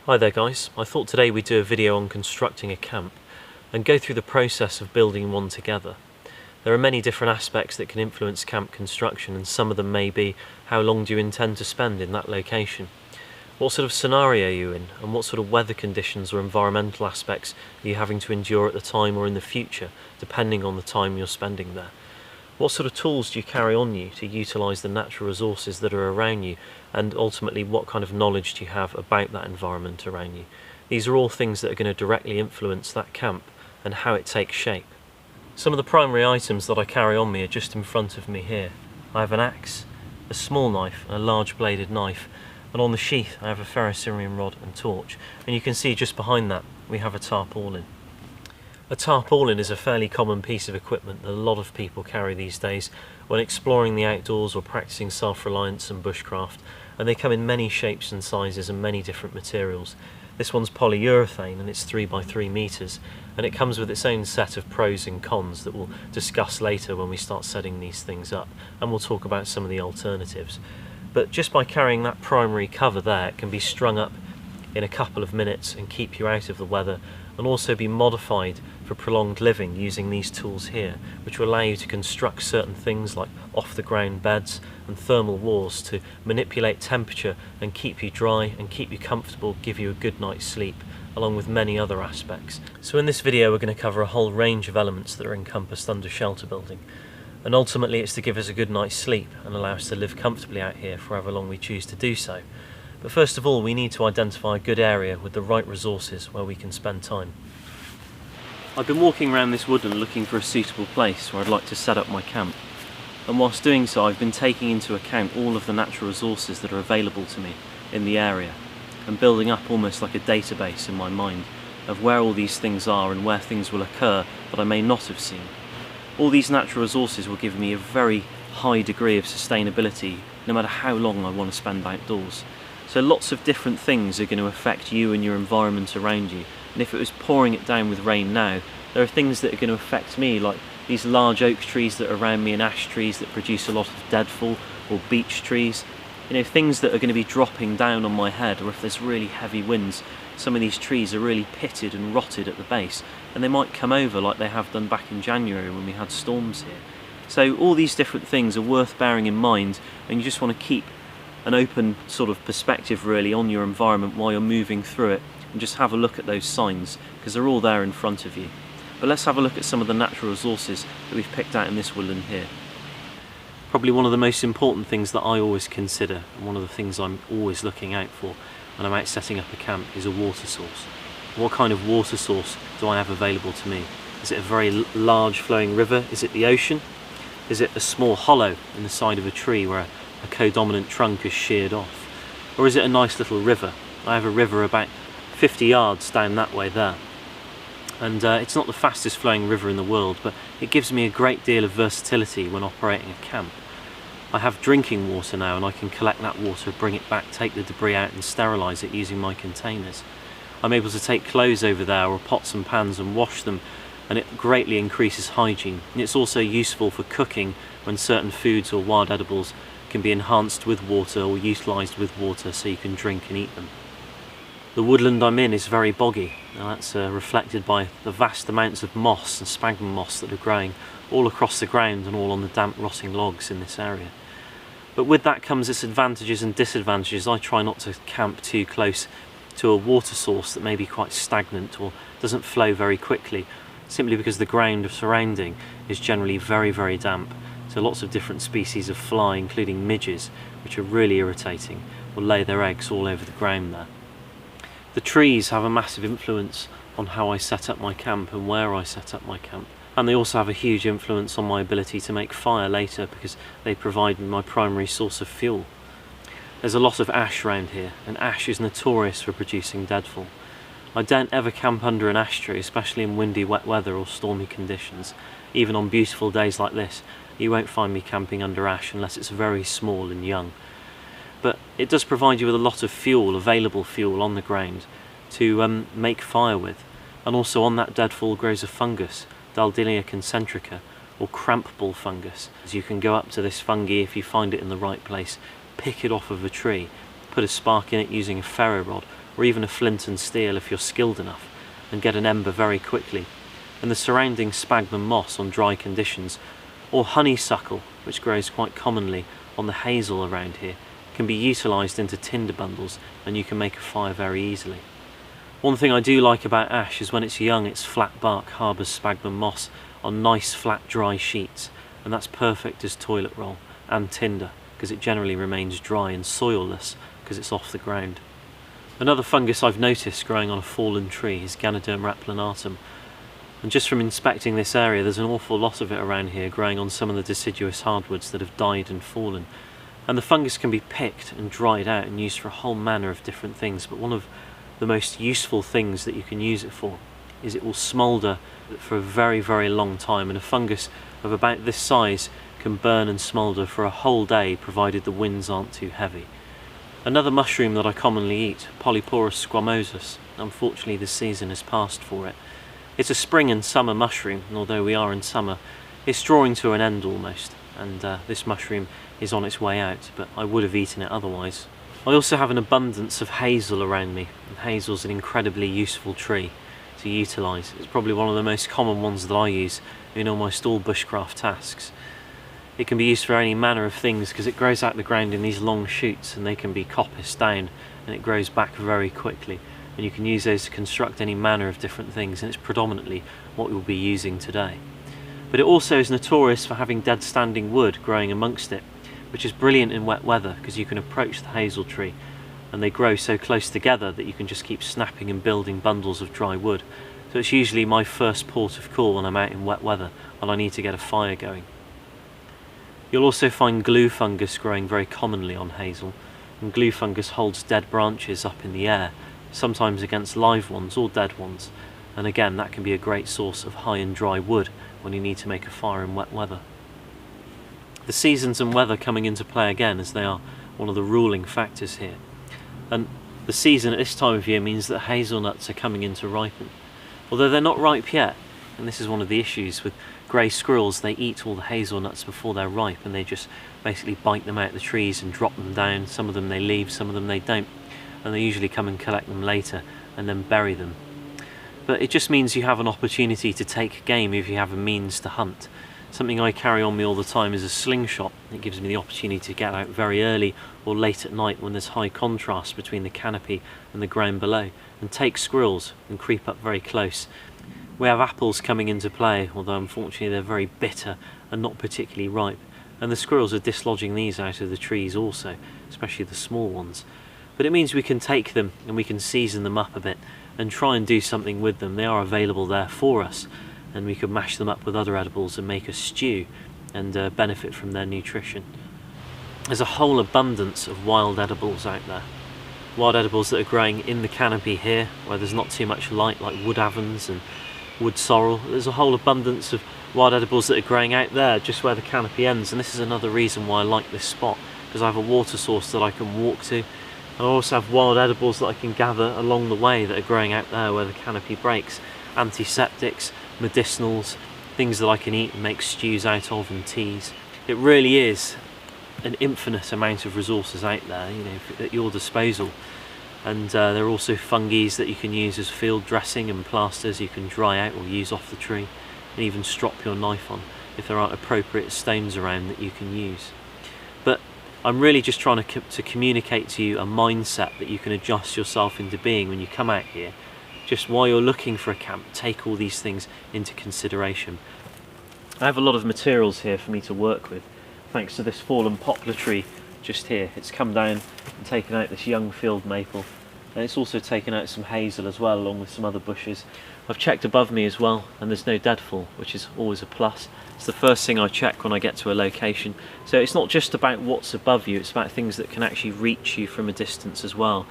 Hi there guys, I thought today we'd do a video on constructing a camp and go through the process of building one together. There are many different aspects that can influence camp construction, and some of them may be how long do you intend to spend in that location? What sort of scenario are you in, and what sort of weather conditions or environmental aspects are you having to endure at the time or in the future, depending on the time you're spending there? What sort of tools do you carry on you to utilise the natural resources that are around you, and ultimately what kind of knowledge do you have about that environment around you? These are all things that are going to directly influence that camp and how it takes shape. Some of the primary items that I carry on me are just in front of me here. I have an axe, a small knife, a large bladed knife, and on the sheath I have a ferrocerium rod and torch, and you can see just behind that we have a tarpaulin. A tarpaulin is a fairly common piece of equipment that a lot of people carry these days when exploring the outdoors or practicing self-reliance and bushcraft, and they come in many shapes and sizes and many different materials. This one's polyurethane and it's 3 by 3 meters, and it comes with its own set of pros and cons that we'll discuss later when we start setting these things up, and we'll talk about some of the alternatives. But just by carrying that primary cover there, it can be strung up in a couple of minutes and keep you out of the weather, and also be modified for prolonged living using these tools here, which will allow you to construct certain things like off the ground beds and thermal walls to manipulate temperature and keep you dry and keep you comfortable, give you a good night's sleep, along with many other aspects. So in this video we're going to cover a whole range of elements that are encompassed under shelter building, and ultimately it's to give us a good night's sleep and allow us to live comfortably out here for however long we choose to do so. But first of all, we need to identify a good area with the right resources where we can spend time. I've been walking around this woodland looking for a suitable place where I'd like to set up my camp, and whilst doing so I've been taking into account all of the natural resources that are available to me in the area and building up almost like a database in my mind of where all these things are and where things will occur that I may not have seen. All these natural resources will give me a very high degree of sustainability no matter how long I want to spend outdoors. So lots of different things are going to affect you and your environment around you. And if it was pouring it down with rain now, there are things that are going to affect me, like these large oak trees that are around me and ash trees that produce a lot of deadfall, or beech trees. You know, things that are going to be dropping down on my head, or if there's really heavy winds, some of these trees are really pitted and rotted at the base, and they might come over like they have done back in January when we had storms here. So all these different things are worth bearing in mind, and you just want to keep an open sort of perspective really on your environment while you're moving through it, and just have a look at those signs because they're all there in front of you. But let's have a look at some of the natural resources that we've picked out in this woodland here. Probably one of the most important things that I always consider, and one of the things I'm always looking out for when I'm out setting up a camp, is a water source. What kind of water source do I have available to me? Is it a very large flowing river? Is it the ocean? Is it a small hollow in the side of a tree where a codominant trunk is sheared off? Or is it a nice little river? I have a river about 50 yards down that way there, and it's not the fastest flowing river in the world, but it gives me a great deal of versatility when operating a camp. I have drinking water now, and I can collect that water, bring it back, take the debris out and sterilise it using my containers. I'm able to take clothes over there or pots and pans and wash them, and it greatly increases hygiene. And it's also useful for cooking when certain foods or wild edibles can be enhanced with water or utilised with water so you can drink and eat them. The woodland I'm in is very boggy, and that's reflected by the vast amounts of moss and sphagnum moss that are growing all across the ground and all on the damp rotting logs in this area. But with that comes its advantages and disadvantages. I try not to camp too close to a water source that may be quite stagnant or doesn't flow very quickly, simply because the ground surrounding is generally very, very damp. So lots of different species of fly, including midges, which are really irritating, will lay their eggs all over the ground there. The trees have a massive influence on how I set up my camp and where I set up my camp. And they also have a huge influence on my ability to make fire later, because they provide me my primary source of fuel. There's a lot of ash around here, and ash is notorious for producing deadfall. I don't ever camp under an ash tree, especially in windy, wet weather or stormy conditions. Even on beautiful days like this, you won't find me camping under ash unless it's very small and young. But it does provide you with a lot of fuel, available fuel on the ground to make fire with. And also on that deadfall grows a fungus, Daldinia concentrica, or cramp ball fungus. As you can go up to this fungi if you find it in the right place, pick it off of a tree, put a spark in it using a ferro rod, or even a flint and steel if you're skilled enough, and get an ember very quickly. And the surrounding sphagnum moss on dry conditions, or honeysuckle, which grows quite commonly on the hazel around here, can be utilised into tinder bundles, and you can make a fire very easily. One thing I do like about ash is when it's young, its flat bark harbours sphagnum moss on nice flat dry sheets, and that's perfect as toilet roll and tinder, because it generally remains dry and soilless because it's off the ground. Another fungus I've noticed growing on a fallen tree is Ganoderm rapillinatum, and just from inspecting this area there's an awful lot of it around here growing on some of the deciduous hardwoods that have died and fallen. And the fungus can be picked and dried out and used for a whole manner of different things, but one of the most useful things that you can use it for is it will smoulder for a very, very long time, and a fungus of about this size can burn and smoulder for a whole day provided the winds aren't too heavy. Another mushroom that I commonly eat, Polyporus squamosus, unfortunately the season has passed for it. It's a spring and summer mushroom, and although we are in summer, it's drawing to an end almost, and this mushroom is on its way out, but I would have eaten it otherwise. I also have an abundance of hazel around me, and hazel's an incredibly useful tree to utilise. It's probably one of the most common ones that I use in almost all bushcraft tasks. It can be used for any manner of things because it grows out the ground in these long shoots, and they can be coppiced down, and it grows back very quickly, and you can use those to construct any manner of different things, and it's predominantly what we'll be using today. But it also is notorious for having dead standing wood growing amongst it, which is brilliant in wet weather because you can approach the hazel tree and they grow so close together that you can just keep snapping and building bundles of dry wood. So it's usually my first port of call when I'm out in wet weather and I need to get a fire going. You'll also find glue fungus growing very commonly on hazel, and glue fungus holds dead branches up in the air, sometimes against live ones or dead ones, and again that can be a great source of high and dry wood when you need to make a fire in wet weather. The seasons and weather coming into play again, as they are one of the ruling factors here. And the season at this time of year means that hazelnuts are coming in to ripen. Although they're not ripe yet, and this is one of the issues with grey squirrels, they eat all the hazelnuts before they're ripe, and they just basically bite them out of the trees and drop them down. Some of them they leave, some of them they don't, and they usually come and collect them later and then bury them. But it just means you have an opportunity to take game if you have a means to hunt. Something I carry on me all the time is a slingshot. It gives me the opportunity to get out very early or late at night when there's high contrast between the canopy and the ground below, and take squirrels and creep up very close. We have apples coming into play, although unfortunately they're very bitter and not particularly ripe, and the squirrels are dislodging these out of the trees also, especially the small ones. But it means we can take them and we can season them up a bit and try and do something with them. They are available there for us, and we could mash them up with other edibles and make a stew and benefit from their nutrition. There's a whole abundance of wild edibles out there. Wild edibles that are growing in the canopy here, where there's not too much light, like wood avens and wood sorrel. There's a whole abundance of wild edibles that are growing out there, just where the canopy ends, and this is another reason why I like this spot, because I have a water source that I can walk to. I also have wild edibles that I can gather along the way that are growing out there where the canopy breaks. Antiseptics, medicinals, things that I can eat and make stews out of and teas. It really is an infinite amount of resources out there, you know, at your disposal. And there are also fungi that you can use as field dressing, and plasters you can dry out or use off the tree, and even strop your knife on if there aren't appropriate stones around that you can use. But I'm really just trying to communicate to you a mindset that you can adjust yourself into being when you come out here. Just while you're looking for a camp, take all these things into consideration. I have a lot of materials here for me to work with, thanks to this fallen poplar tree just here. It's come down and taken out this young field maple, and it's also taken out some hazel as well, along with some other bushes. I've checked above me as well, and there's no deadfall, which is always a plus. It's the first thing I check when I get to a location. So it's not just about what's above you, it's about things that can actually reach you from a distance as well.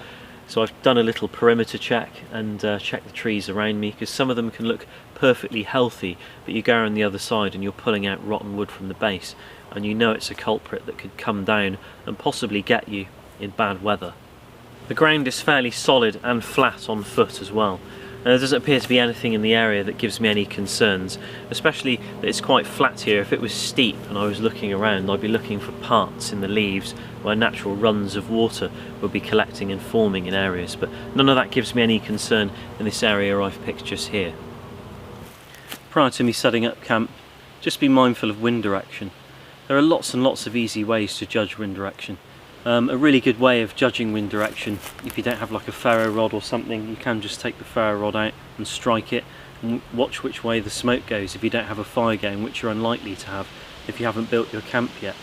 So I've done a little perimeter check and checked the trees around me, because some of them can look perfectly healthy, but you go around the other side and you're pulling out rotten wood from the base, and you know it's a culprit that could come down and possibly get you in bad weather. The ground is fairly solid and flat on foot as well, and there doesn't appear to be anything in the area that gives me any concerns, especially that it's quite flat here. If it was steep and I was looking around, I'd be looking for parts in the leaves where natural runs of water would be collecting and forming in areas, but none of that gives me any concern in this area I've picked just here. Prior to me setting up camp, just be mindful of wind direction. There are lots and lots of easy ways to judge wind direction. A really good way of judging wind direction, if you don't have like a ferro rod or something, you can just take the ferro rod out and strike it and watch which way the smoke goes if you don't have a fire going, which you're unlikely to have if you haven't built your camp yet.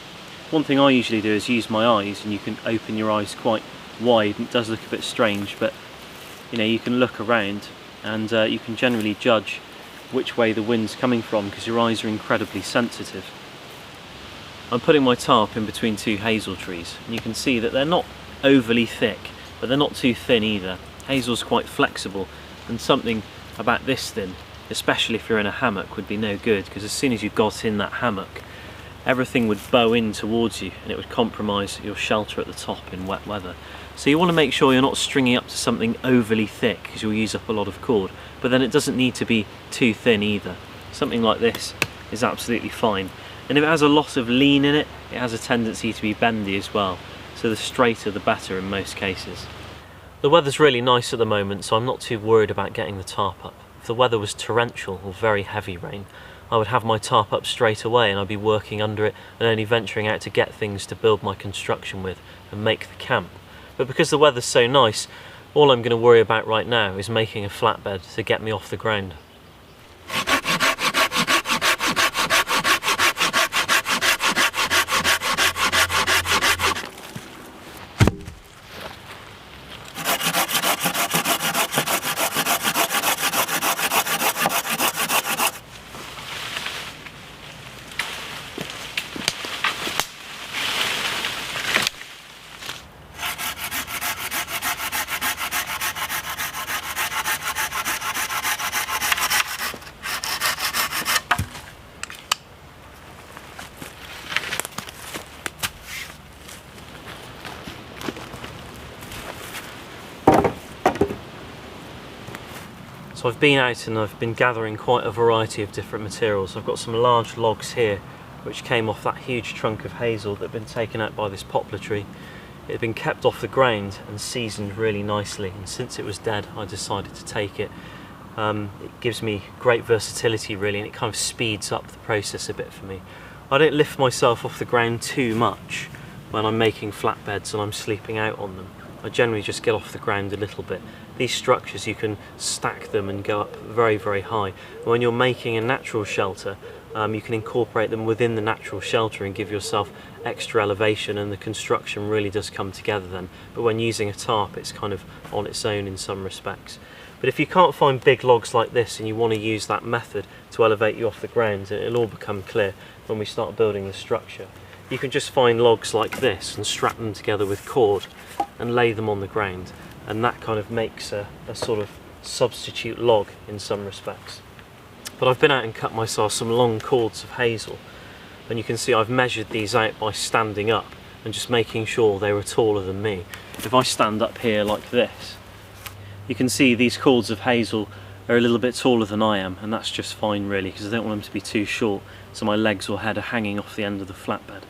One thing I usually do is use my eyes, and you can open your eyes quite wide, and it does look a bit strange, but you know, you can look around and you can generally judge which way the wind's coming from because your eyes are incredibly sensitive. I'm putting my tarp in between two hazel trees, and you can see that they're not overly thick, but they're not too thin either. Hazel's quite flexible, and something about this thin, especially if you're in a hammock, would be no good, because as soon as you got in that hammock, everything would bow in towards you and it would compromise your shelter at the top in wet weather. So you want to make sure you're not stringing up to something overly thick, because you'll use up a lot of cord, but then it doesn't need to be too thin either. Something like this is absolutely fine. And if it has a lot of lean in it, it has a tendency to be bendy as well, so the straighter the better in most cases. The weather's really nice at the moment, so I'm not too worried about getting the tarp up. If the weather was torrential or very heavy rain, I would have my tarp up straight away and I'd be working under it and only venturing out to get things to build my construction with and make the camp. But because the weather's so nice, all I'm going to worry about right now is making a flatbed to get me off the ground. So I've been out and I've been gathering quite a variety of different materials. I've got some large logs here which came off that huge trunk of hazel that had been taken out by this poplar tree. It had been kept off the ground and seasoned really nicely, and since it was dead I decided to take it. It gives me great versatility really, and it kind of speeds up the process a bit for me. I don't lift myself off the ground too much when I'm making flatbeds and I'm sleeping out on them. I generally just get off the ground a little bit. These structures, you can stack them and go up very, very high. When you're making a natural shelter, you can incorporate them within the natural shelter and give yourself extra elevation, and the construction really does come together then. But when using a tarp, it's kind of on its own in some respects. But if you can't find big logs like this and you want to use that method to elevate you off the ground, it'll all become clear when we start building the structure. You can just find logs like this and strap them together with cord and lay them on the ground, and that kind of makes a sort of substitute log in some respects. But I've been out and cut myself some long cords of hazel, and you can see I've measured these out by standing up and just making sure they were taller than me. If I stand up here like this, you can see these cords of hazel are a little bit taller than I am, and that's just fine really, because I don't want them to be too short so my legs or head are hanging off the end of the flatbed.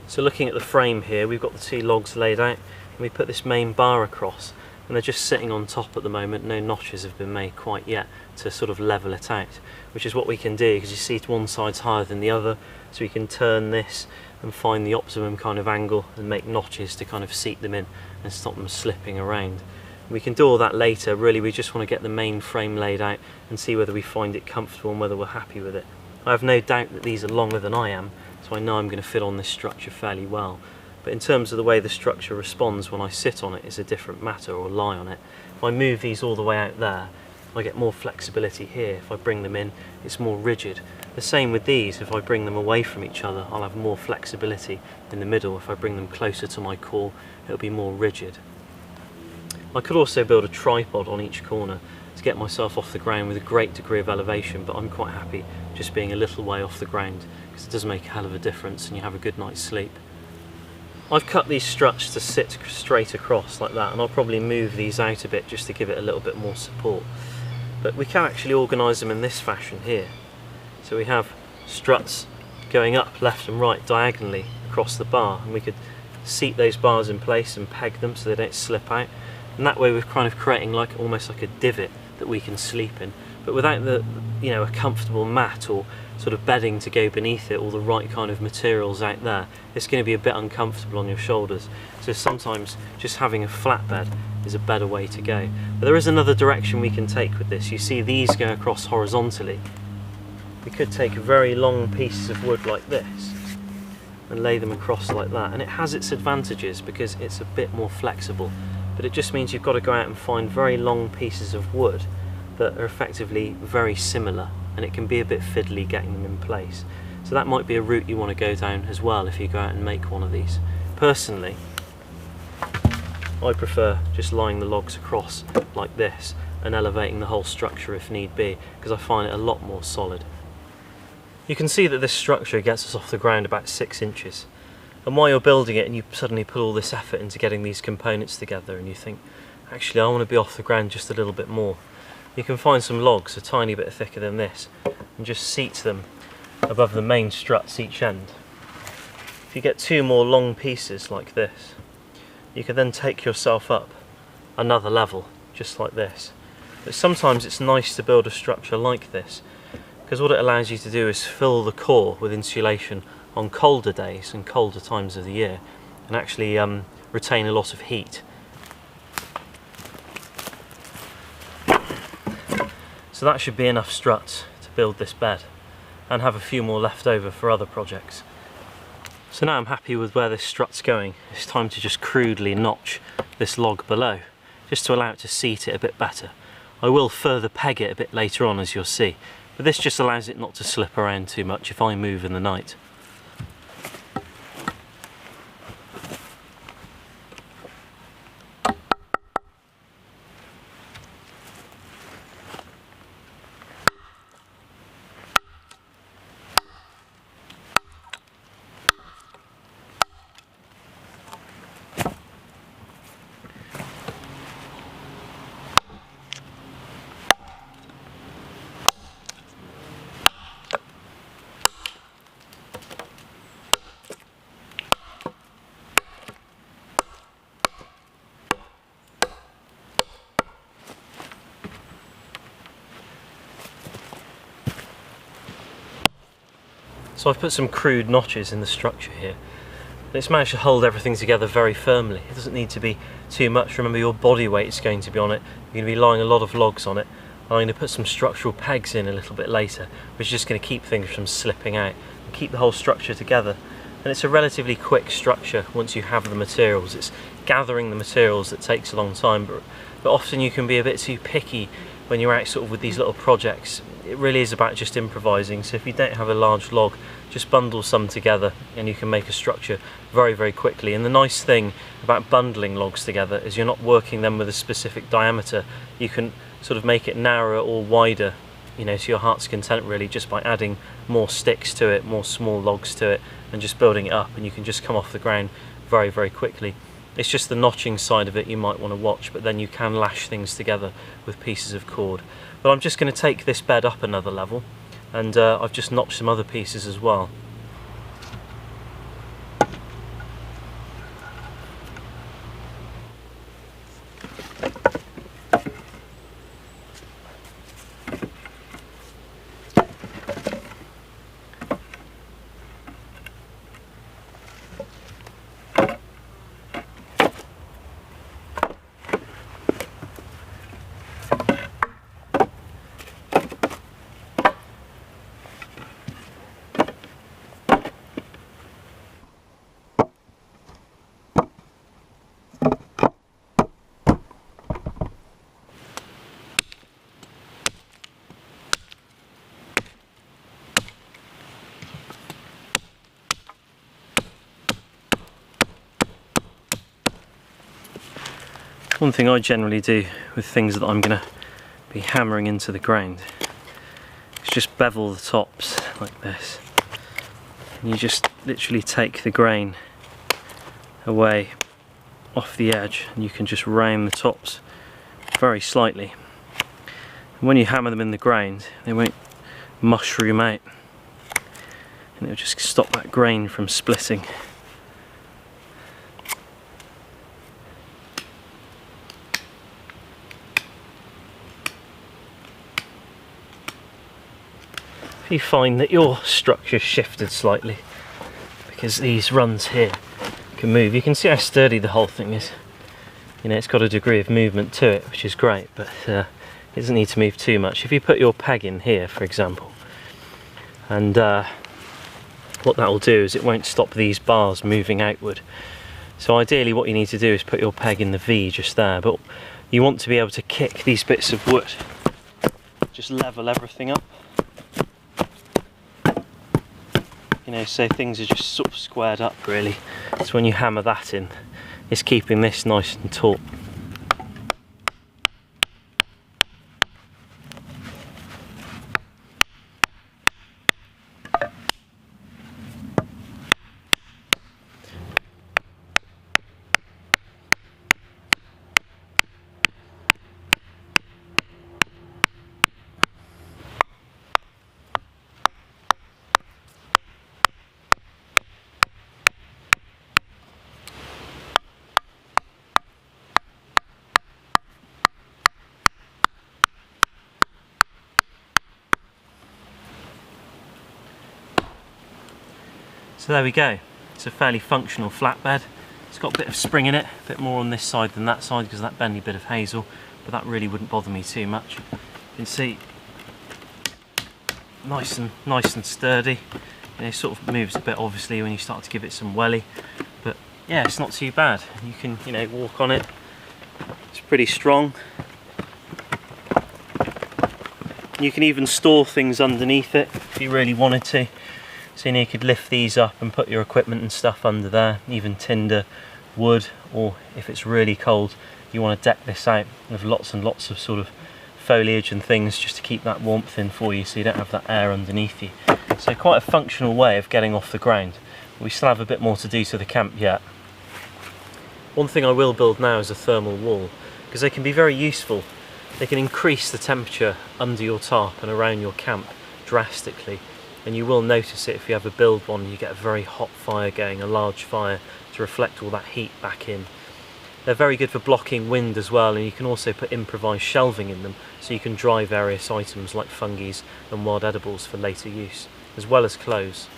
So looking at the frame here, we've got the two logs laid out and we put this main bar across, and they're just sitting on top at the moment. No notches have been made quite yet to sort of level it out, which is what we can do, because you see one side's higher than the other, so we can turn this and find the optimum kind of angle and make notches to kind of seat them in and stop them slipping around. We can do all that later. Really, we just want to get the main frame laid out and see whether we find it comfortable and whether we're happy with it. I have no doubt that these are longer than I am, so I know I'm going to fit on this structure fairly well. But in terms of the way the structure responds when I sit on it is a different matter, or lie on it. If I move these all the way out there, I get more flexibility here. If I bring them in, it's more rigid. The same with these. If I bring them away from each other, I'll have more flexibility in the middle. If I bring them closer to my core, it'll be more rigid. I could also build a tripod on each corner to get myself off the ground with a great degree of elevation, but I'm quite happy just being a little way off the ground, because it does make a hell of a difference and you have a good night's sleep. I've cut these struts to sit straight across like that, and I'll probably move these out a bit just to give it a little bit more support. But we can actually organise them in this fashion here. So we have struts going up left and right diagonally across the bar, and we could seat those bars in place and peg them so they don't slip out. And that way we're kind of creating like almost like a divot that we can sleep in, but without the, you know, a comfortable mat or sort of bedding to go beneath it, or the right kind of materials out there, it's going to be a bit uncomfortable on your shoulders. So sometimes just having a flat bed is a better way to go. But there is another direction we can take with this. You see these go across horizontally. We could take very long pieces of wood like this and lay them across like that, and it has its advantages because it's a bit more flexible, but it just means you've got to go out and find very long pieces of wood that are effectively very similar, and it can be a bit fiddly getting them in place. So that might be a route you want to go down as well if you go out and make one of these. Personally, I prefer just lying the logs across like this and elevating the whole structure if need be, because I find it a lot more solid. You can see that this structure gets us off the ground about 6 inches. And while you're building it and you suddenly put all this effort into getting these components together and you think, actually I want to be off the ground just a little bit more, you can find some logs a tiny bit thicker than this and just seat them above the main struts each end. If you get 2 more long pieces like this, you can then take yourself up another level just like this. But sometimes it's nice to build a structure like this, because what it allows you to do is fill the core with insulation on colder days and colder times of the year, and actually retain a lot of heat. So that should be enough struts to build this bed, and have a few more left over for other projects. So now I'm happy with where this strut's going. It's time to just crudely notch this log below, just to allow it to seat it a bit better. I will further peg it a bit later on, as you'll see, but this just allows it not to slip around too much if I move in the night. So I've put some crude notches in the structure here. It's managed to hold everything together very firmly. It doesn't need to be too much. Remember, your body weight is going to be on it. You're going to be lying a lot of logs on it. I'm going to put some structural pegs in a little bit later, which is just going to keep things from slipping out and keep the whole structure together. And it's a relatively quick structure once you have the materials. It's gathering the materials that takes a long time, but often you can be a bit too picky when you're out sort of with these little projects. It really is about just improvising. So if you don't have a large log, just bundle some together and you can make a structure very, very quickly. And the nice thing about bundling logs together is you're not working them with a specific diameter. You can sort of make it narrower or wider, you know, to your heart's content, really, just by adding more sticks to it, more small logs to it, and just building it up, and you can just come off the ground very, very quickly. It's just the notching side of it you might want to watch, but then you can lash things together with pieces of cord. But I'm just going to take this bed up another level, and I've just notched some other pieces as well. One thing I generally do with things that I'm going to be hammering into the ground is just bevel the tops like this. And you just literally take the grain away off the edge, and you can just round the tops very slightly. And when you hammer them in the ground, they won't mushroom out, and it'll just stop that grain from splitting. If you find that your structure's shifted slightly, because these runs here can move, you can see how sturdy the whole thing is. You know, it's got a degree of movement to it, which is great, but it doesn't need to move too much. If you put your peg in here, for example, and what that will do is it won't stop these bars moving outward. So ideally what you need to do is put your peg in the V just there, but you want to be able to kick these bits of wood, just level everything up. You know, so things are just sort of squared up really. So when you hammer that in, it's keeping this nice and taut. So there we go, it's a fairly functional flatbed. It's got a bit of spring in it, a bit more on this side than that side because of that bendy bit of hazel, but that really wouldn't bother me too much. You can see, nice and sturdy. You know, it sort of moves a bit obviously when you start to give it some welly, but yeah, it's not too bad. You can, you know, walk on it. It's pretty strong. You can even store things underneath it if you really wanted to. So you know, you could lift these up and put your equipment and stuff under there, even tinder, wood, or if it's really cold you want to deck this out with lots and lots of sort of foliage and things just to keep that warmth in for you so you don't have that air underneath you. So quite a functional way of getting off the ground. We still have a bit more to do to the camp yet. One thing I will build now is a thermal wall, because they can be very useful. They can increase the temperature under your tarp and around your camp drastically. And you will notice it if you ever build one, you get a very hot fire going, a large fire, to reflect all that heat back in. They're very good for blocking wind as well, and you can also put improvised shelving in them so you can dry various items like fungi and wild edibles for later use, as well as clothes.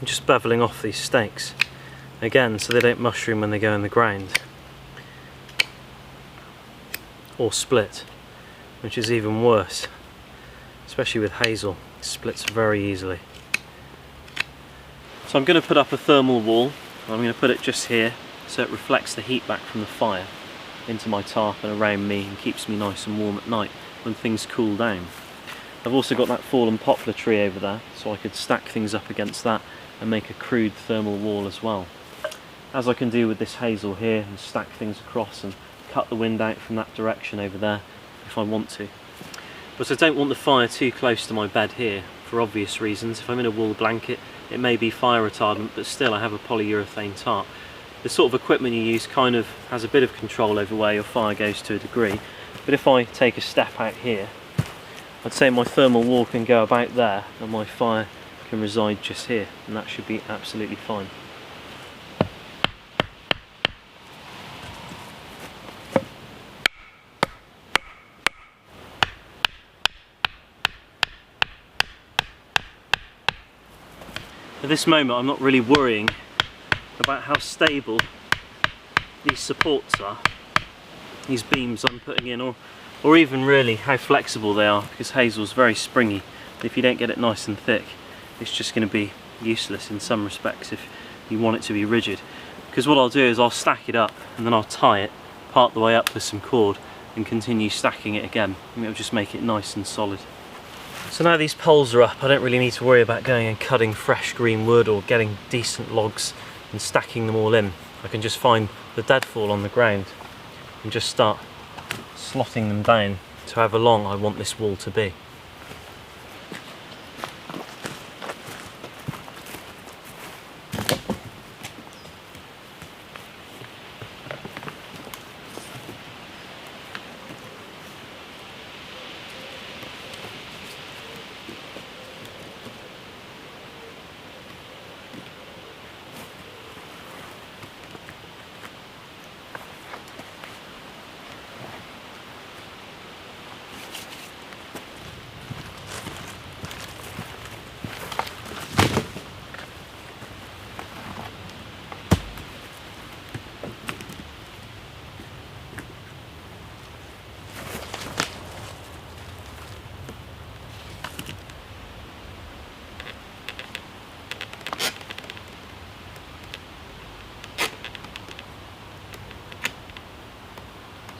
I'm just beveling off these stakes again so they don't mushroom when they go in the ground or split, which is even worse, especially with hazel. It splits very easily. So I'm going to put up a thermal wall. I'm going to put it just here so it reflects the heat back from the fire into my tarp and around me and keeps me nice and warm at night when things cool down. I've also got that fallen poplar tree over there, so I could stack things up against that and make a crude thermal wall as well, as I can do with this hazel here, and stack things across and cut the wind out from that direction over there if I want to. But I don't want the fire too close to my bed here for obvious reasons. If I'm in a wool blanket it may be fire retardant, but still I have a polyurethane tarp. The sort of equipment you use kind of has a bit of control over where your fire goes to a degree, but if I take a step out here, I'd say my thermal wall can go about there and my fire can reside just here, and that should be absolutely fine. At this moment I'm not really worrying about how stable these supports are, these beams I'm putting in, or even really how flexible they are, because hazel's very springy. If you don't get it nice and thick, it's just going to be useless in some respects if you want it to be rigid. Because what I'll do is I'll stack it up and then I'll tie it part the way up with some cord and continue stacking it again, and it'll just make it nice and solid. So now these poles are up, I don't really need to worry about going and cutting fresh green wood or getting decent logs and stacking them all in. I can just find the deadfall on the ground and just start slotting them down to however long I want this wall to be.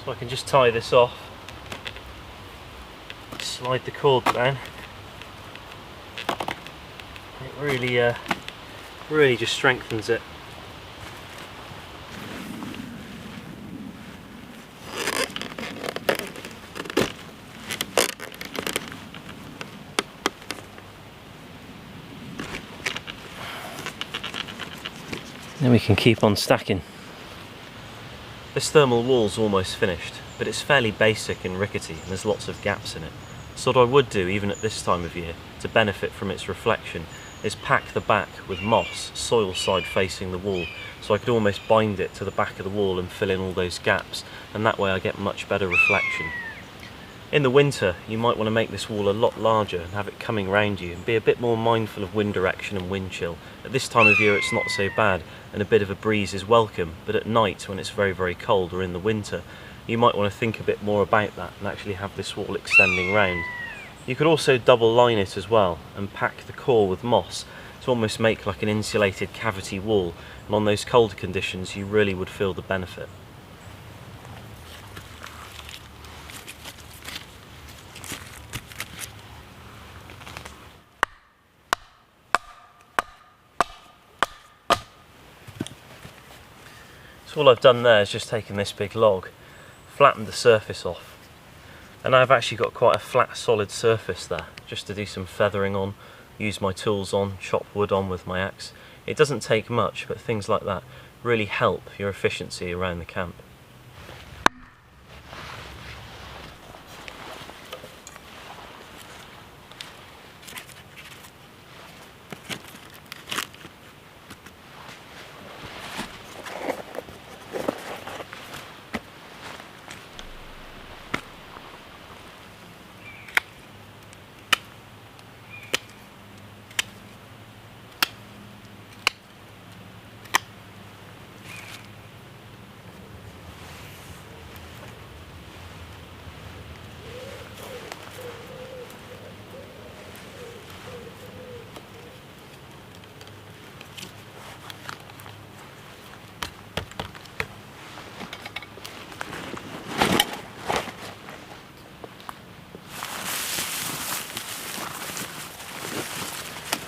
So I can just tie this off, slide the cord down. It really just strengthens it. Then we can keep on stacking. This thermal wall's almost finished, but it's fairly basic and rickety and there's lots of gaps in it. So what I would do, even at this time of year, to benefit from its reflection, is pack the back with moss, soil side facing the wall, so I could almost bind it to the back of the wall and fill in all those gaps, and that way I get much better reflection. In the winter, you might want to make this wall a lot larger and have it coming round you and be a bit more mindful of wind direction and wind chill. At this time of year it's not so bad and a bit of a breeze is welcome, but at night when it's very, very cold or in the winter, you might want to think a bit more about that and actually have this wall extending round. You could also double line it as well and pack the core with moss to almost make like an insulated cavity wall, and on those colder conditions you really would feel the benefit. So all I've done there is just taken this big log, flattened the surface off, and I've actually got quite a flat solid surface there just to do some feathering on, use my tools on, chop wood on with my axe. It doesn't take much, but things like that really help your efficiency around the camp.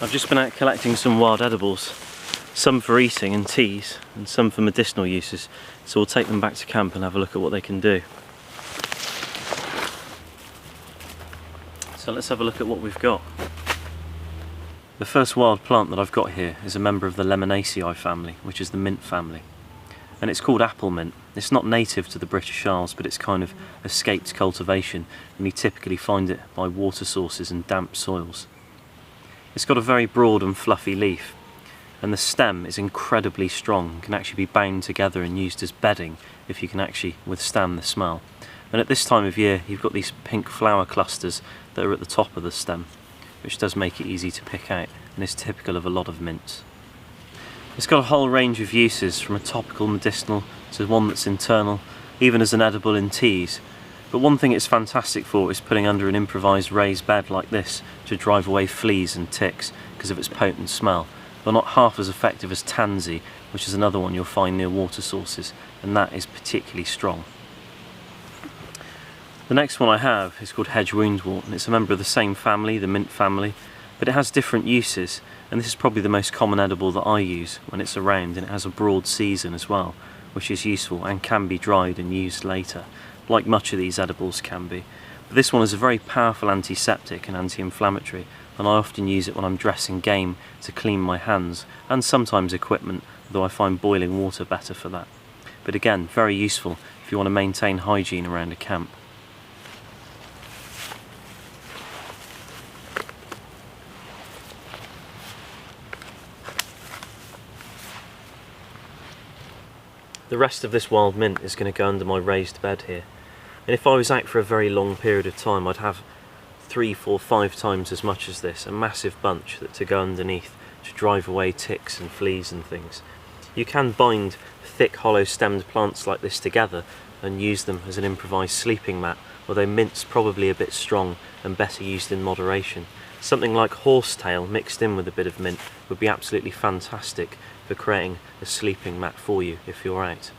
I've just been out collecting some wild edibles, some for eating and teas and some for medicinal uses, so we'll take them back to camp and have a look at what they can do. So let's have a look at what we've got. The first wild plant that I've got here is a member of the Lemonaceae family, which is the mint family, and it's called apple mint. It's not native to the British Isles, but it's kind of escaped cultivation, and you typically find it by water sources and damp soils. It's got a very broad and fluffy leaf, and the stem is incredibly strong and can actually be bound together and used as bedding if you can actually withstand the smell. And at this time of year you've got these pink flower clusters that are at the top of the stem, which does make it easy to pick out and is typical of a lot of mints. It's got a whole range of uses, from a topical medicinal to one that's internal, even as an edible in teas. But one thing it's fantastic for is putting under an improvised raised bed like this to drive away fleas and ticks because of its potent smell, but not half as effective as tansy, which is another one you'll find near water sources, and that is particularly strong. The next one I have is called hedge woundwort, and it's a member of the same family, the mint family, but it has different uses, and this is probably the most common edible that I use when it's around, and it has a broad season as well, which is useful and can be dried and used later, like much of these edibles can be. But this one is a very powerful antiseptic and anti-inflammatory, and I often use it when I'm dressing game to clean my hands, and sometimes equipment, though I find boiling water better for that. But again, very useful if you want to maintain hygiene around a camp. The rest of this wild mint is going to go under my raised bed here, and if I was out for a very long period of time I'd have 3, 4, 5 times as much as this, a massive bunch that to go underneath to drive away ticks and fleas and things. You can bind thick hollow stemmed plants like this together and use them as an improvised sleeping mat, although mint's probably a bit strong and better used in moderation. Something like horsetail mixed in with a bit of mint would be absolutely fantastic for creating a sleeping mat for you if you're out.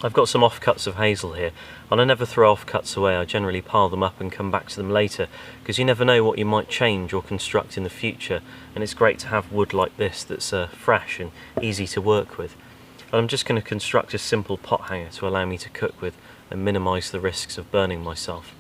I've got some offcuts of hazel here, and I never throw offcuts away. I generally pile them up and come back to them later, because you never know what you might change or construct in the future, and it's great to have wood like this that's fresh and easy to work with. And I'm just going to construct a simple pot hanger to allow me to cook with and minimise the risks of burning myself.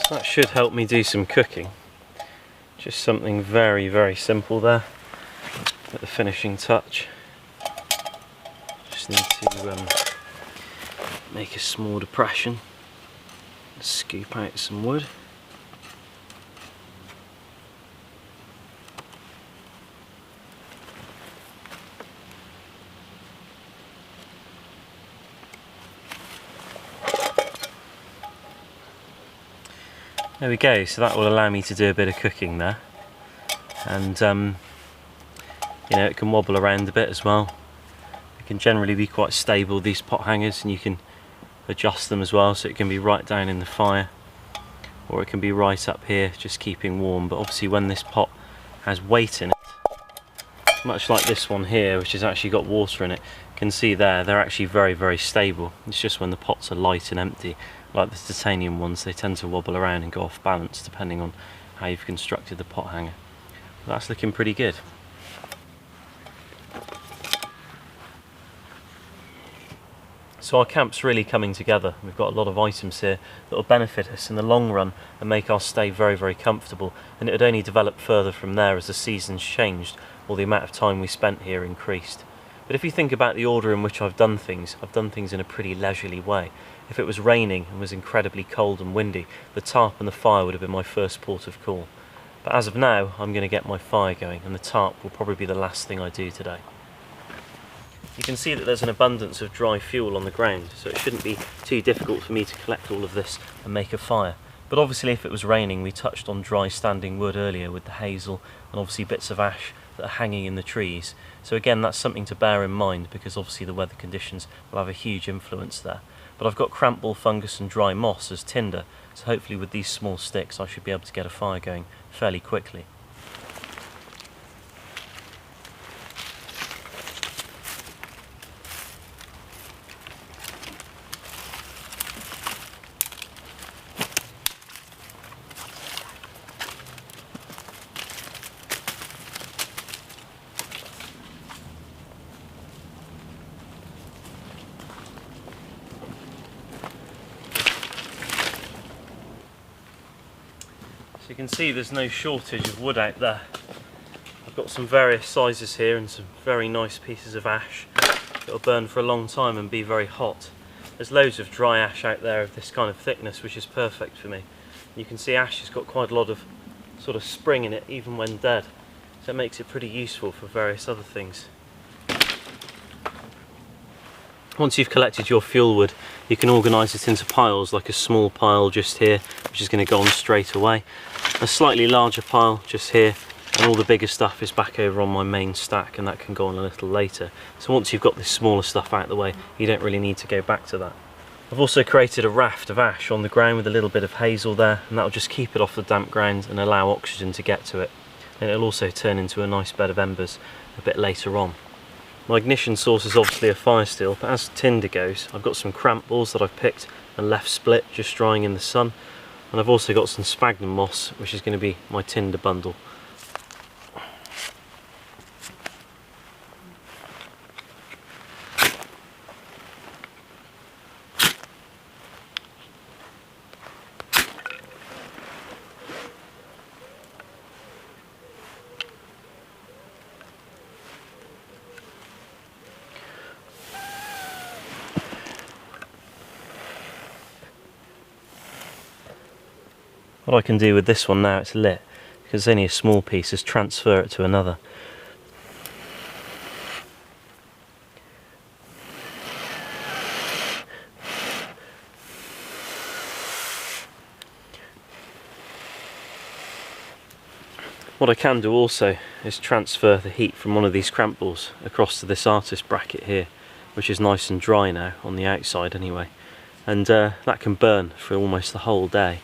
That should help me do some cooking. Just something very, very simple there at the finishing touch. Just need to make a small depression, scoop out some wood. There we go, so that will allow me to do a bit of cooking there. and you know, it can wobble around a bit as well. It can generally be quite stable, these pot hangers, and you can adjust them as well, so it can be right down in the fire, or it can be right up here just keeping warm. But obviously when this pot has weight in it, much like this one here which has actually got water in it, you can see there they're actually very stable. It's just when the pots are light and empty, like the titanium ones, they tend to wobble around and go off balance depending on how you've constructed the pot hanger. But that's looking pretty good. So our camp's really coming together. We've got a lot of items here that will benefit us in the long run and make our stay very comfortable, and it would only develop further from there as the seasons changed or the amount of time we spent here increased. But if you think about the order in which I've done things in a pretty leisurely way. If it was raining and was incredibly cold and windy, the tarp and the fire would have been my first port of call. But as of now, I'm going to get my fire going, and the tarp will probably be the last thing I do today. You can see that there's an abundance of dry fuel on the ground, so it shouldn't be too difficult for me to collect all of this and make a fire. But obviously if it was raining, we touched on dry standing wood earlier with the hazel and obviously bits of ash that are hanging in the trees. So again, that's something to bear in mind, because obviously the weather conditions will have a huge influence there. But I've got cramp ball fungus and dry moss as tinder, so hopefully with these small sticks I should be able to get a fire going fairly quickly. So you can see there's no shortage of wood out there. I've got some various sizes here and some very nice pieces of ash that will burn for a long time and be very hot. There's loads of dry ash out there of this kind of thickness, which is perfect for me. You can see ash has got quite a lot of sort of spring in it even when dead, so it makes it pretty useful for various other things. Once you've collected your fuel wood, you can organise it into piles, like a small pile just here, which is going to go on straight away, a slightly larger pile just here, and all the bigger stuff is back over on my main stack, and that can go on a little later. So once you've got this smaller stuff out of the way, you don't really need to go back to that. I've also created a raft of ash on the ground with a little bit of hazel there, and that'll just keep it off the damp ground and allow oxygen to get to it. And it'll also turn into a nice bed of embers a bit later on. My ignition source is obviously a fire steel, but as tinder goes, I've got some cramp balls that I've picked and left split, just drying in the sun, and I've also got some sphagnum moss, which is going to be my tinder bundle. What I can do with this one now it's lit, because it's only a small piece, is transfer it to another. What I can do also is transfer the heat from one of these cramp balls across to this artist bracket here, which is nice and dry now on the outside anyway, and that can burn for almost the whole day.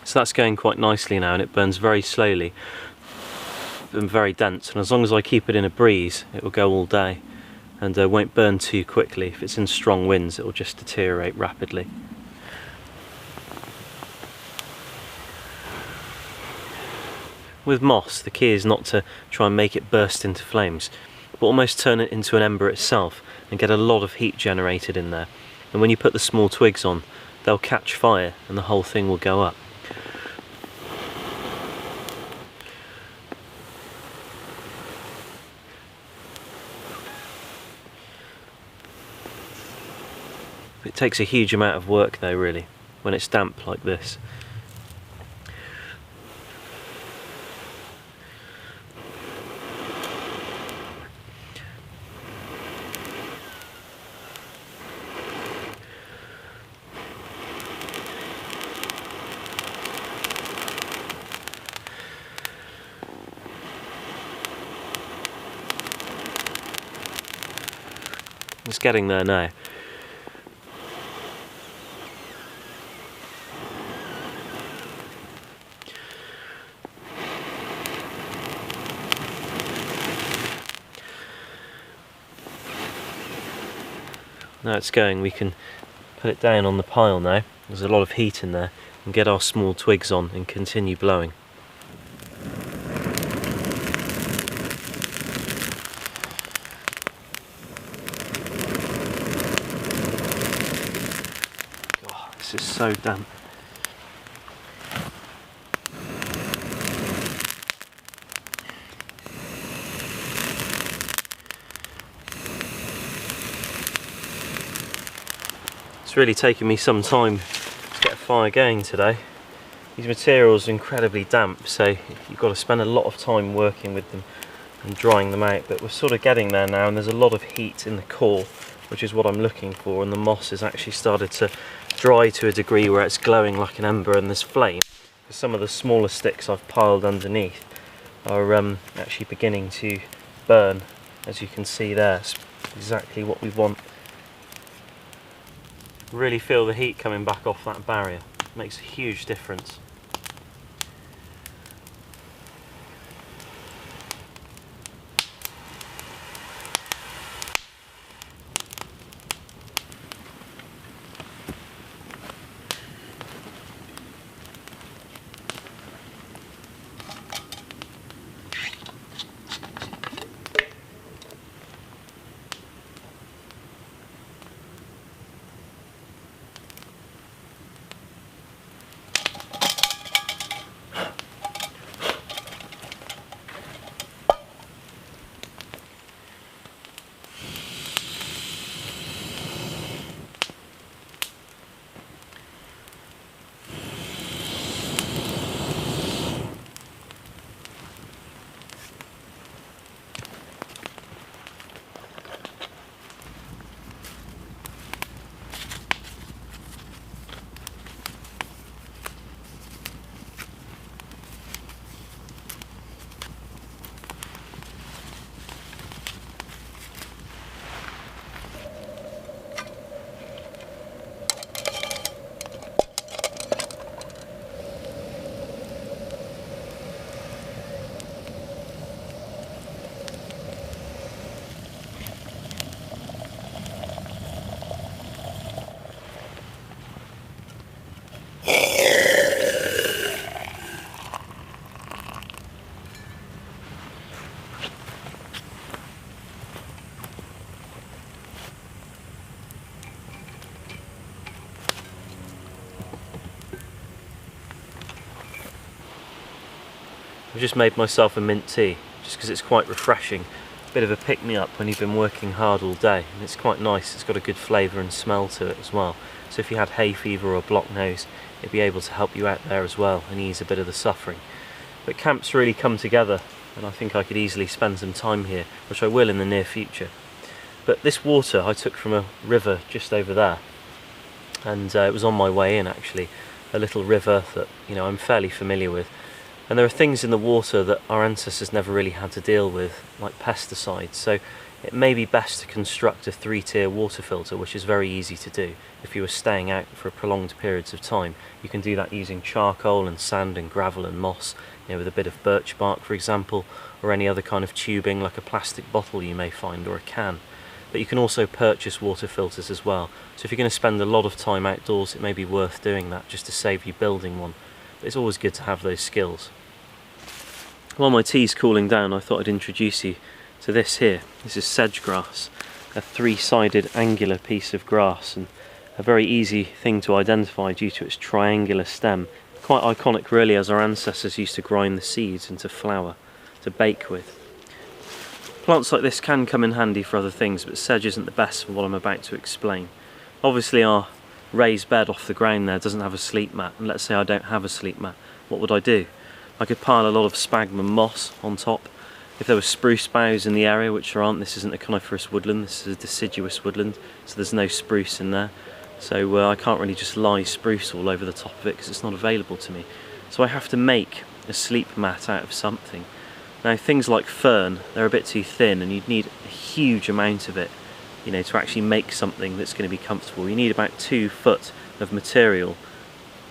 So that's going quite nicely now, and it burns very slowly. and very dense, and as long as I keep it in a breeze it will go all day and won't burn too quickly. If it's in strong winds it will just deteriorate rapidly. With moss, the key is not to try and make it burst into flames, but almost turn it into an ember itself and get a lot of heat generated in there. And when you put the small twigs on, they'll catch fire and the whole thing will go up. It takes a huge amount of work though, really, when it's damp like this. It's getting there now. Now it's going, we can put it down on the pile now. There's a lot of heat in there, and get our small twigs on and continue blowing. God, this is so damp. It's really taken me some time to get a fire going today. These materials are incredibly damp, so you've got to spend a lot of time working with them and drying them out, but we're sort of getting there now, and there's a lot of heat in the core, which is what I'm looking for, and the moss has actually started to dry to a degree where it's glowing like an ember, and there's flame. Some of the smaller sticks I've piled underneath are actually beginning to burn, as you can see there. It's exactly what we want. Really feel the heat coming back off that barrier. It makes a huge difference. I've just made myself a mint tea, just because it's quite refreshing. A bit of a pick-me-up when you've been working hard all day, and it's quite nice. It's got a good flavour and smell to it as well. So if you had hay fever or a blocked nose, it'd be able to help you out there as well and ease a bit of the suffering. But camp's really come together, and I think I could easily spend some time here, which I will in the near future. But this water I took from a river just over there, and it was on my way in actually, a little river that I'm fairly familiar with. And there are things in the water that our ancestors never really had to deal with, like pesticides, so it may be best to construct a 3-tier water filter, which is very easy to do. If you were staying out for prolonged periods of time, you can do that using charcoal and sand and gravel and moss. with a bit of birch bark for example, or any other kind of tubing like a plastic bottle you may find, or a can. But you can also purchase water filters as well, so if you're going to spend a lot of time outdoors it may be worth doing that just to save you building one. But it's always good to have those skills. While my tea's cooling down, I thought I'd introduce you to this here. This is sedge grass, a three-sided angular piece of grass, and a very easy thing to identify due to its triangular stem. Quite iconic really, as our ancestors used to grind the seeds into flour to bake with. Plants like this can come in handy for other things, but sedge isn't the best for what I'm about to explain. Obviously our raised bed off the ground there doesn't have a sleep mat, and let's say I don't have a sleep mat, what would I do? I could pile a lot of sphagnum moss on top. If there were spruce boughs in the area, which there aren't, this isn't a coniferous woodland, this is a deciduous woodland, so there's no spruce in there. So I can't really just lie spruce all over the top of it because it's not available to me. So I have to make a sleep mat out of something. Now things like fern, they're a bit too thin and you'd need a huge amount of it, to actually make something that's going to be comfortable. You need about 2 foot of material,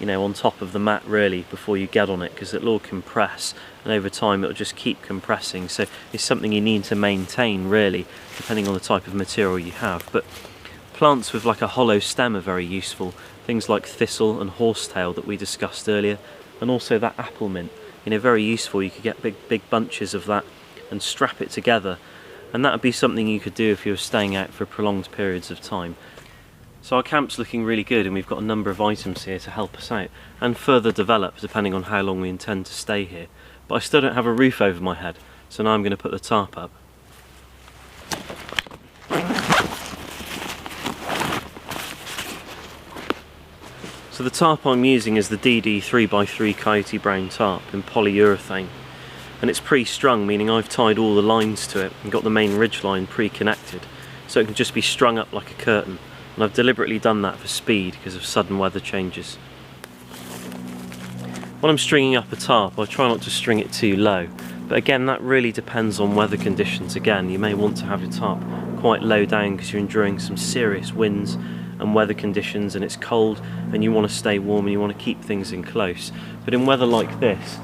on top of the mat really before you get on it, because it'll all compress and over time it'll just keep compressing. So it's something you need to maintain really, depending on the type of material you have. But plants with like a hollow stem are very useful, things like thistle and horsetail that we discussed earlier, and also that apple mint, very useful. You could get big bunches of that and strap it together, and that would be something you could do if you were staying out for prolonged periods of time. So our camp's looking really good, and we've got a number of items here to help us out and further develop depending on how long we intend to stay here. But I still don't have a roof over my head, so now I'm going to put the tarp up. So the tarp I'm using is the DD 3x3 Coyote Brown tarp in polyurethane, and it's pre-strung, meaning I've tied all the lines to it and got the main ridge line pre-connected, so it can just be strung up like a curtain, and I've deliberately done that for speed because of sudden weather changes. When I'm stringing up a tarp, I try not to string it too low, but again that really depends on weather conditions. Again, you may want to have your tarp quite low down because you're enduring some serious winds and weather conditions and it's cold and you want to stay warm and you want to keep things in close. But in weather like this,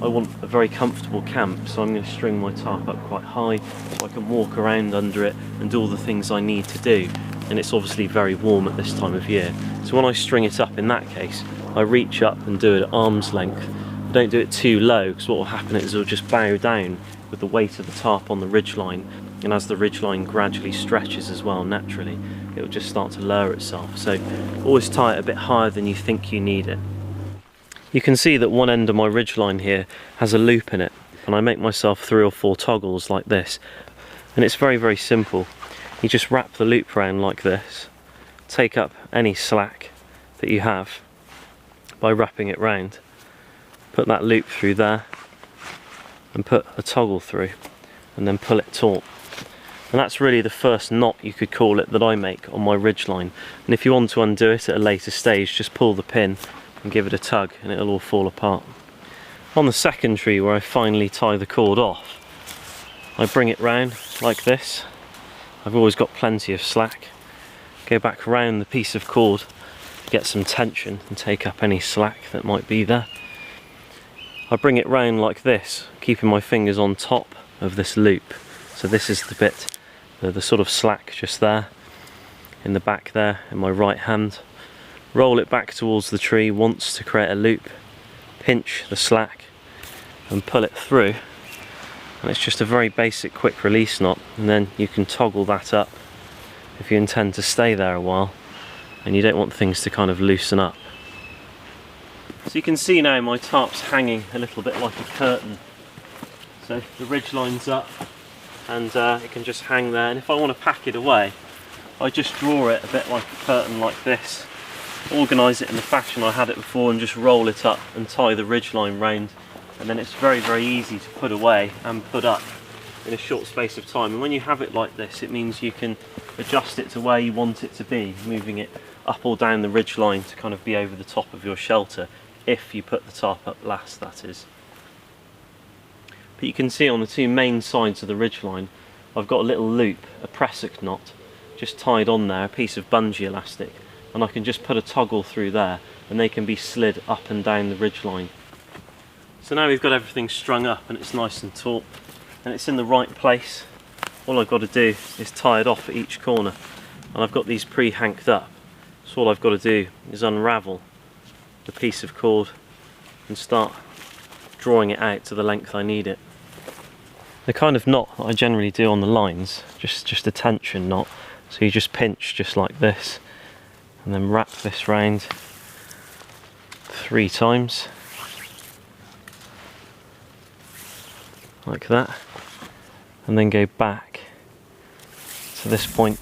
I want a very comfortable camp, so I'm going to string my tarp up quite high so I can walk around under it and do all the things I need to do. And it's obviously very warm at this time of year, so when I string it up in that case, I reach up and do it at arm's length. I don't do it too low because what will happen is it'll just bow down with the weight of the tarp on the ridgeline, and as the ridgeline gradually stretches as well naturally, it'll just start to lower itself. So always tie it a bit higher than you think you need it. You can see that one end of my ridgeline here has a loop in it, and I make myself 3 or 4 toggles like this, and it's very simple. You just wrap the loop around like this, take up any slack that you have by wrapping it round, put that loop through there and put a toggle through, and then pull it taut. And that's really the first knot, you could call it, that I make on my ridgeline. And if you want to undo it at a later stage, just pull the pin and give it a tug and it'll all fall apart. On the second tree, where I finally tie the cord off, I bring it round like this. I've always got plenty of slack. Go back around the piece of cord to get some tension and take up any slack that might be there. I bring it round like this, keeping my fingers on top of this loop. So this is the bit, the sort of slack just there, in the back there, in my right hand. Roll it back towards the tree once to create a loop, pinch the slack and pull it through. And it's just a very basic quick release knot, and then you can toggle that up if you intend to stay there a while and you don't want things to kind of loosen up. So you can see now my tarp's hanging a little bit like a curtain. So the ridge line's up and it can just hang there, and if I want to pack it away, I just draw it a bit like a curtain like this, organise it in the fashion I had it before and just roll it up and tie the ridge line round, and then it's very easy to put away and put up in a short space of time. And when you have it like this, it means you can adjust it to where you want it to be, moving it up or down the ridge line to kind of be over the top of your shelter, if you put the tarp up last, that is. But you can see on the 2 main sides of the ridge line, I've got a little loop, a pressure knot, just tied on there, a piece of bungee elastic, and I can just put a toggle through there and they can be slid up and down the ridge line. So now we've got everything strung up and it's nice and taut and it's in the right place. All I've got to do is tie it off at each corner, and I've got these pre-hanked up. So all I've got to do is unravel the piece of cord and start drawing it out to the length I need it. The kind of knot that I generally do on the lines, just a tension knot, so you just pinch just like this and then wrap this round 3 times like that, and then go back to this point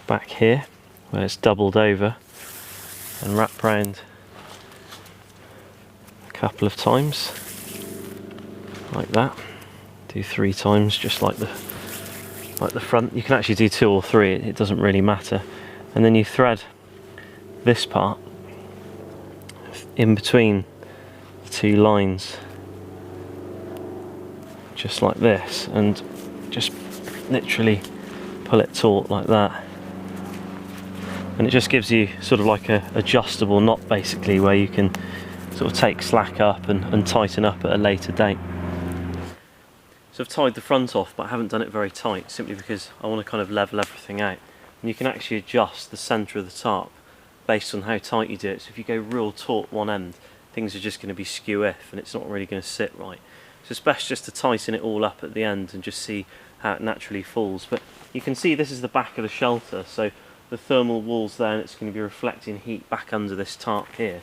back here where it's doubled over and wrap round a couple of times like that. Do 3 times just like the front. You can actually do 2 or 3, it doesn't really matter. And then you thread this part in between the 2 lines just like this, and just literally pull it taut like that, and it just gives you sort of like a adjustable knot basically, where you can sort of take slack up and tighten up at a later date. So I've tied the front off, but I haven't done it very tight, simply because I want to kind of level everything out. And you can actually adjust the centre of the tarp based on how tight you do it. So if you go real taut one end, things are just going to be skew-if and it's not really going to sit right. So it's best just to tighten it all up at the end and just see how it naturally falls. But you can see this is the back of the shelter, so the thermal wall's there and it's going to be reflecting heat back under this tarp here.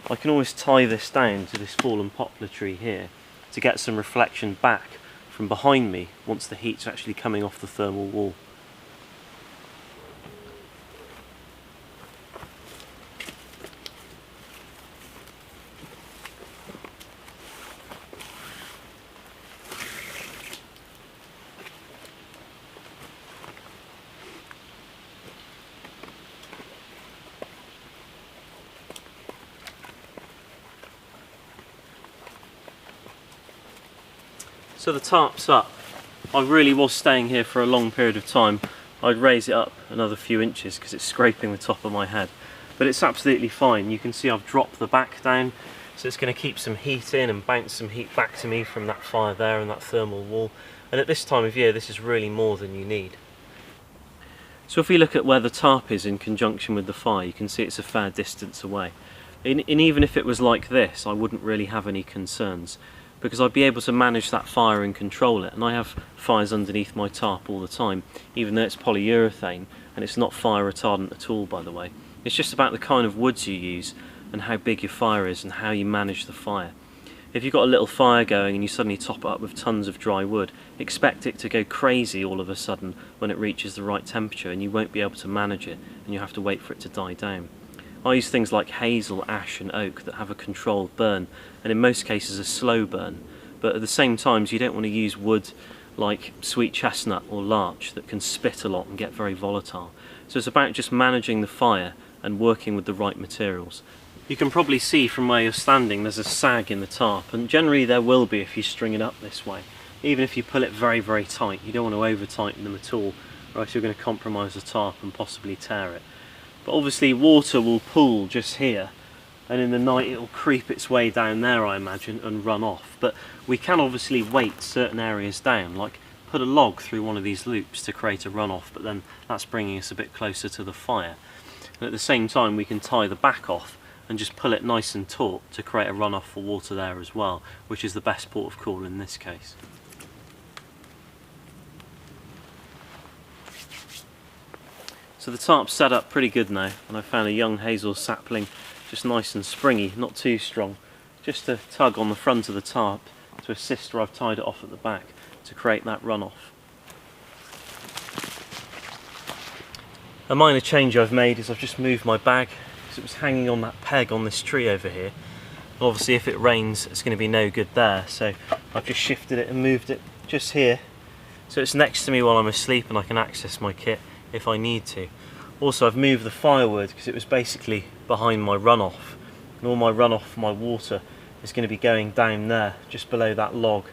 I can always tie this down to this fallen poplar tree here to get some reflection back from behind me once the heat's actually coming off the thermal wall. So the tarp's up. I really was staying here for a long period of time. I'd raise it up another few inches because it's scraping the top of my head. But it's absolutely fine. You can see I've dropped the back down, so it's going to keep some heat in and bounce some heat back to me from that fire there and that thermal wall. And at this time of year, this is really more than you need. So if we look at where the tarp is in conjunction with the fire, you can see it's a fair distance away. And even if it was like this, I wouldn't really have any concerns, because I'd be able to manage that fire and control it. And I have fires underneath my tarp all the time, even though it's polyurethane, and it's not fire retardant at all, by the way. It's just about the kind of woods you use and how big your fire is and how you manage the fire. If you've got a little fire going and you suddenly top it up with tons of dry wood, expect it to go crazy all of a sudden when it reaches the right temperature, and you won't be able to manage it and you have to wait for it to die down. I use things like hazel, ash and oak that have a controlled burn, and in most cases a slow burn, but at the same time you don't want to use wood like sweet chestnut or larch that can spit a lot and get very volatile. So it's about just managing the fire and working with the right materials. You can probably see from where you're standing there's a sag in the tarp, and generally there will be if you string it up this way. Even if you pull it very, very tight, you don't want to over tighten them at all, or else you're going to compromise the tarp and possibly tear it. But obviously water will pool just here, and in the night it'll creep its way down there, I imagine, and run off. But we can obviously weight certain areas down, like put a log through one of these loops to create a runoff, but then that's bringing us a bit closer to the fire. And at the same time we can tie the back off and just pull it nice and taut to create a runoff for water there as well, which is the best port of call in this case. So the tarp's set up pretty good now, and I found a young hazel sapling, just nice and springy, not too strong, just to tug on the front of the tarp to assist where I've tied it off at the back to create that runoff. A minor change I've made is I've just moved my bag, because it was hanging on that peg on this tree over here. Obviously if it rains it's going to be no good there, so I've just shifted it and moved it just here, so it's next to me while I'm asleep and I can access my kit if I need to. Also I've moved the firewood because it was basically behind my runoff, and all my runoff for my water is going to be going down there just below that log,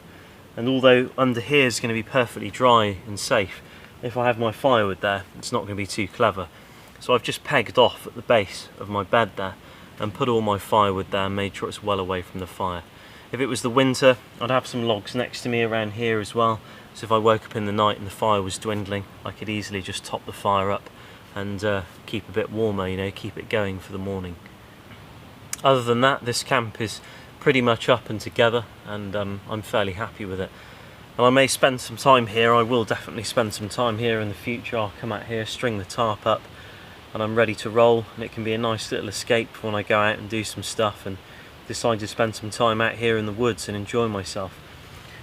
and although under here is going to be perfectly dry and safe, if I have my firewood there it's not going to be too clever. So I've just pegged off at the base of my bed there, and put all my firewood there and made sure it's well away from the fire. If it was the winter, I'd have some logs next to me around here as well, so if I woke up in the night and the fire was dwindling, I could easily just top the fire up and keep a bit warmer, you know, keep it going for the morning. Other than that, this camp is pretty much up and together, and I'm fairly happy with it. And I may spend some time here, I will definitely spend some time here in the future. I'll come out here, string the tarp up, and I'm ready to roll, and it can be a nice little escape when I go out and do some stuff and decide to spend some time out here in the woods and enjoy myself.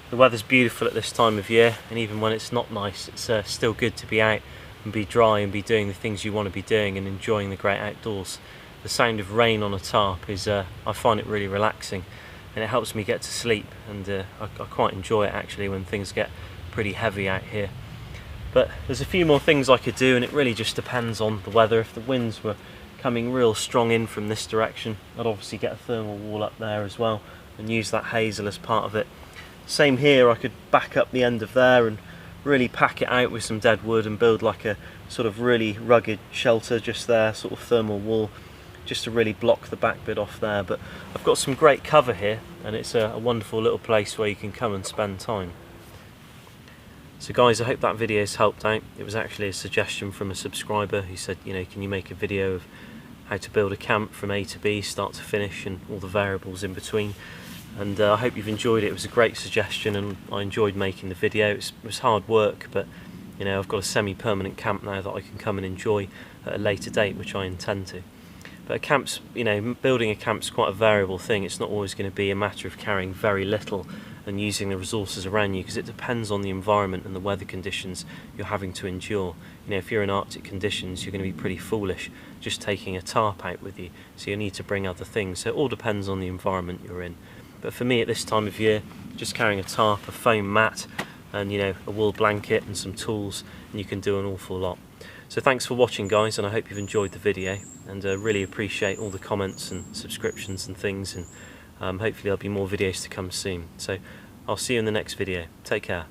The weather's beautiful at this time of year, and even when it's not nice, it's still good to be out and be dry and be doing the things you want to be doing and enjoying the great outdoors. The sound of rain on a tarp is, I find it really relaxing, and it helps me get to sleep, and I quite enjoy it actually when things get pretty heavy out here. But there's a few more things I could do, and it really just depends on the weather. If the winds were coming real strong in from this direction, I'd obviously get a thermal wall up there as well and use that hazel as part of it. Same here, I could back up the end of there and really pack it out with some dead wood and build like a sort of really rugged shelter just there, sort of thermal wall, just to really block the back bit off there. But I've got some great cover here, and it's a wonderful little place where you can come and spend time. So guys, I hope that video's helped out. It was actually a suggestion from a subscriber who said, you know, can you make a video of how to build a camp from A to B, start to finish, and all the variables in between. And I hope you've enjoyed it. It was a great suggestion, and I enjoyed making the video. It was hard work, but you know, I've got a semi-permanent camp now that I can come and enjoy at a later date, which I intend to. But a camp's, you know, building a camp's quite a variable thing. It's not always going to be a matter of carrying very little and using the resources around you, because it depends on the environment and the weather conditions you're having to endure. You know, if you're in Arctic conditions, you're going to be pretty foolish just taking a tarp out with you, so you need to bring other things. So it all depends on the environment you're in. But for me at this time of year, just carrying a tarp, a foam mat, and you know, a wool blanket and some tools, and you can do an awful lot. So thanks for watching guys, and I hope you've enjoyed the video, and really appreciate all the comments and subscriptions and things, and hopefully there'll be more videos to come soon. So I'll see you in the next video. Take care.